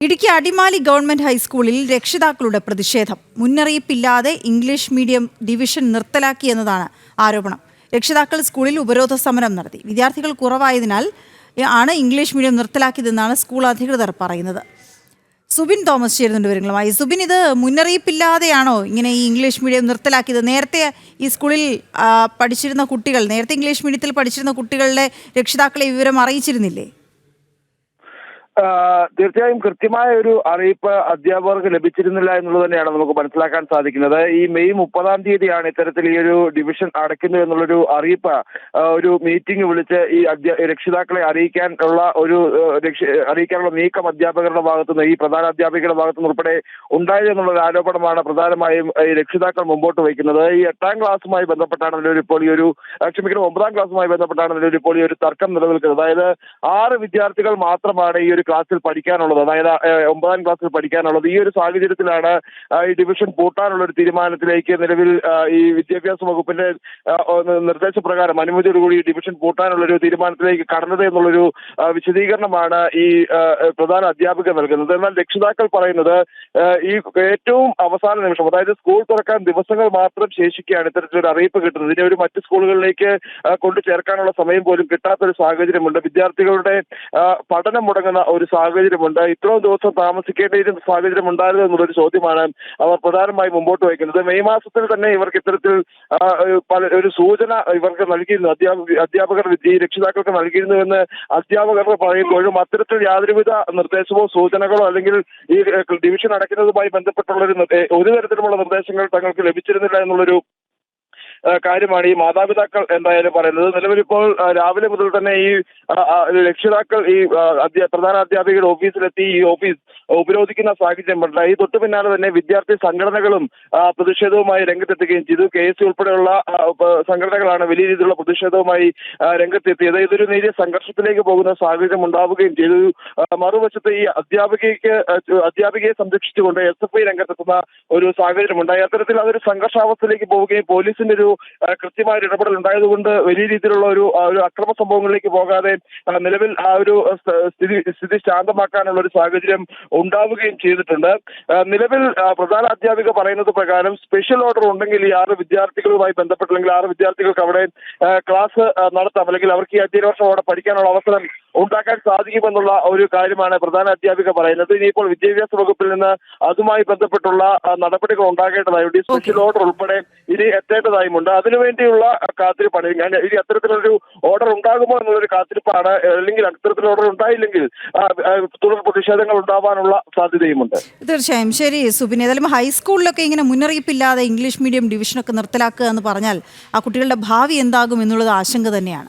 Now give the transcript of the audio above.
Idukki Adimali government ഹൈസ്കൂളിൽ രക്ഷിതാക്കളുടെ പ്രതിഷേധം. മുന്നറിയിപ്പില്ലാതെ ഇംഗ്ലീഷ് മീഡിയം ഡിവിഷൻ നിർത്തലാക്കിയെന്നതാണ് ആരോപണം. രക്ഷിതാക്കൾ സ്കൂളിൽ ഉപരോധ സമരം നടത്തി. വിദ്യാർത്ഥികൾ കുറവായതിനാൽ ആണ് ഇംഗ്ലീഷ് മീഡിയം നിർത്തലാക്കിയതെന്നാണ് സ്കൂൾ അധികൃതർ പറയുന്നത്. സുബിൻ തോമസ് ചേരുന്നുണ്ട് വിവരങ്ങളുമായി. സുബിൻ, ഇത് മുന്നറിയിപ്പില്ലാതെയാണോ ഇങ്ങനെ ഈ ഇംഗ്ലീഷ് മീഡിയം നിർത്തലാക്കിയത്? നേരത്തെ ഈ സ്കൂളിൽ പഠിച്ചിരുന്ന കുട്ടികൾ, നേരത്തെ ഇംഗ്ലീഷ് മീഡിയത്തിൽ പഠിച്ചിരുന്ന കുട്ടികളുടെ രക്ഷിതാക്കളെ വിവരം അറിയിച്ചിരുന്നില്ലേ? തീർച്ചയായും കൃത്യമായ ഒരു അറിയിപ്പ് അധ്യാപകർക്ക് ലഭിച്ചിരുന്നില്ല എന്നുള്ളത് തന്നെയാണ് നമുക്ക് മനസ്സിലാക്കാൻ സാധിക്കുന്നത്. ഈ മെയ് 30-ാം തീയതിയാണ് ഇത്തരത്തിൽ ഈ ഒരു ഡിവിഷൻ അടയ്ക്കുന്നു എന്നുള്ളൊരു അറിയിപ്പ് ഒരു മീറ്റിംഗ് വിളിച്ച് ഈ രക്ഷിതാക്കളെ അറിയിക്കാനുള്ള നീക്കം അധ്യാപകരുടെ ഭാഗത്തുനിന്ന്, ഈ പ്രധാന അധ്യാപികരുടെ ഭാഗത്തുനിന്ന് ഉൾപ്പെടെ ഉണ്ടായത് എന്നുള്ളൊരു ആരോപണമാണ് പ്രധാനമായും ഈ രക്ഷിതാക്കൾ മുമ്പോട്ട് വയ്ക്കുന്നത്. ഈ 8-ാം ക്ലാസ്സുമായി ബന്ധപ്പെട്ടാണ് ഇപ്പോൾ ഈ ഒരു 9-ാം ക്ലാസ്സുമായി ബന്ധപ്പെട്ടാണ് ഇപ്പോൾ ഈ ഒരു തർക്കം നിലനിൽക്കുന്നത്. അതായത് 6 വിദ്യാർത്ഥികൾ മാത്രമാണ് ഈ ഒരു ക്ലാസ്സിൽ പഠിക്കാനുള്ളത്, അതായത് 9-ാം ക്ലാസ്സിൽ പഠിക്കാനുള്ളത്. ഈ ഒരു സാഹചര്യത്തിലാണ് ഈ ഡിവിഷൻ പൂട്ടാനുള്ള ഒരു തീരുമാനത്തിലേക്ക് നിലവിൽ ഈ വിദ്യാഭ്യാസ വകുപ്പിന്റെ നിർദ്ദേശപ്രകാരം അനുമതിയോടുകൂടി ഈ ഡിവിഷൻ പൂട്ടാനുള്ള ഒരു തീരുമാനത്തിലേക്ക് കടന്നത് എന്നുള്ളൊരു വിശദീകരണമാണ് ഈ പ്രധാന അധ്യാപിക നൽകുന്നത്. എന്നാൽ രക്ഷിതാക്കൾ പറയുന്നത് ഈ ഏറ്റവും അവസാന നിമിഷം, അതായത് സ്കൂൾ തുറക്കാൻ ദിവസങ്ങൾ മാത്രം ശേഷിക്കുകയാണ് ഇത്തരത്തിലൊരു അറിയിപ്പ് കിട്ടുന്നത്. ഇതിനെ ഒരു മറ്റ് സ്കൂളുകളിലേക്ക് കൊണ്ടു ചേർക്കാനുള്ള സമയം പോലും കിട്ടാത്തൊരു സാഹചര്യമുണ്ട്. വിദ്യാർത്ഥികളുടെ പഠനം മുടങ്ങുന്ന ഒരു സാഹചര്യമുണ്ട്. ഇത്രയും ദിവസം താമസിക്കേണ്ട സാഹചര്യം ഉണ്ടായിരുന്നു എന്നുള്ളൊരു ചോദ്യമാണ് അവർ പ്രധാനമായി മുമ്പോട്ട് വയ്ക്കുന്നത്. മെയ് മാസത്തിൽ തന്നെ ഇവർക്ക് ഇത്തരത്തിൽ ഒരു സൂചന ഇവർക്ക് നൽകിയിരുന്നു, അധ്യാപകർ ഈ രക്ഷിതാക്കൾക്ക് നൽകിയിരുന്നുവെന്ന് അധ്യാപകർ പറയുമ്പോഴും അത്തരത്തിൽ യാതൊരുവിധ നിർദ്ദേശമോ സൂചനകളോ അല്ലെങ്കിൽ ഈ ഡിവിഷൻ അടയ്ക്കുന്നതുമായി ബന്ധപ്പെട്ടുള്ള ഒരു തരത്തിലുമുള്ള നിർദ്ദേശങ്ങൾ തങ്ങൾക്ക് ലഭിച്ചിരുന്നില്ല എന്നുള്ളൊരു കാര്യമാണ് ഈ മാതാപിതാക്കൾ എന്തായാലും പറയുന്നത്. നിലവിലിപ്പോൾ രാവിലെ മുതൽ തന്നെ ഈ രക്ഷിതാക്കൾ ഈ പ്രധാന അധ്യാപികയുടെ ഓഫീസിലെത്തി ഈ ഓഫീസ് ഉപരോധിക്കുന്ന സാഹചര്യം ഉണ്ടായി. തൊട്ടു പിന്നാലെ തന്നെ വിദ്യാർത്ഥി സംഘടനകളും പ്രതിഷേധവുമായി രംഗത്തെത്തുകയും ചെയ്തു. KSU ഉൾപ്പെടെയുള്ള സംഘടനകളാണ് വലിയ രീതിയിലുള്ള പ്രതിഷേധവുമായി രംഗത്തെത്തിയത്. ഇതൊരു നേരിയ സംഘർഷത്തിലേക്ക് പോകുന്ന സാഹചര്യം ഉണ്ടാവുകയും ചെയ്തു. മറുവശത്ത് ഈ അധ്യാപികയെ സംരക്ഷിച്ചുകൊണ്ട് SFI രംഗത്തെത്തുന്ന ഒരു സാഹചര്യം ഉണ്ടായി. അത്തരത്തിൽ അതൊരു സംഘർഷാവസ്ഥയിലേക്ക് പോവുകയും പോലീസിന്റെ ഒരു കൃത്യമായ ഇടപെടൽ ഉണ്ടായതുകൊണ്ട് വലിയ രീതിയിലുള്ള ഒരു അക്രമ സംഭവങ്ങളിലേക്ക് പോകാതെ നിലവിൽ ആ ഒരു സ്ഥിതി ശാന്തമാക്കാനുള്ള ഒരു സാഹചര്യം ഉണ്ടാവുകയും ചെയ്തിട്ടുണ്ട്. നിലവിൽ പ്രധാന അധ്യാപിക പറയുന്നത് പ്രകാരം സ്പെഷ്യൽ ഓർഡർ ഉണ്ടെങ്കിൽ ഈ 6 വിദ്യാർത്ഥികളുമായി ബന്ധപ്പെട്ട്, അല്ലെങ്കിൽ 6 വിദ്യാർത്ഥികൾക്ക് അവിടെ ക്ലാസ് നടത്താം, അല്ലെങ്കിൽ അവർക്ക് ഈ അധ്യയന വർഷം അവിടെ പഠിക്കാനുള്ള അവസരം ഉണ്ടാക്കാൻ സാധിക്കുമെന്നുള്ള ഒരു കാര്യമാണ് പ്രധാന അധ്യാപിക പറയുന്നത്. ഇനിയിപ്പോൾ വിദ്യാഭ്യാസ വകുപ്പിൽ നിന്ന് അതുമായി ബന്ധപ്പെട്ടുള്ള നടപടികൾ ഉണ്ടാകേണ്ടതായുണ്ട്. ഈ സ്പെഷ്യൽ ഓർഡർ ഉൾപ്പെടെ ഇനി എത്തേണ്ടതായുമുണ്ട്. അതിനുവേണ്ടിയുള്ള കാത്തിരിപ്പാണ്. ഇനി അത്തരത്തിലൊരു ഓർഡർ ഉണ്ടാകുമോ എന്നുള്ളൊരു കാത്തിരിപ്പാണ്. അല്ലെങ്കിൽ അത്തരത്തിലുള്ള ഓർഡർ ഉണ്ടായില്ലെങ്കിൽ തുടർ പ്രതിഷേധങ്ങൾ ഉണ്ടാവാനുള്ള സാധ്യതയുമുണ്ട്. തീർച്ചയായും. ശരി സുബിൻ, ഏതായാലും ഹൈസ്കൂളിലൊക്കെ ഇങ്ങനെ മുന്നറിയിപ്പില്ലാതെ ഇംഗ്ലീഷ് മീഡിയം ഡിവിഷനൊക്കെ നിർത്തലാക്കുക എന്ന് പറഞ്ഞാൽ ആ കുട്ടികളുടെ ഭാവി എന്താകും എന്നുള്ളത് ആശങ്ക തന്നെയാണ്.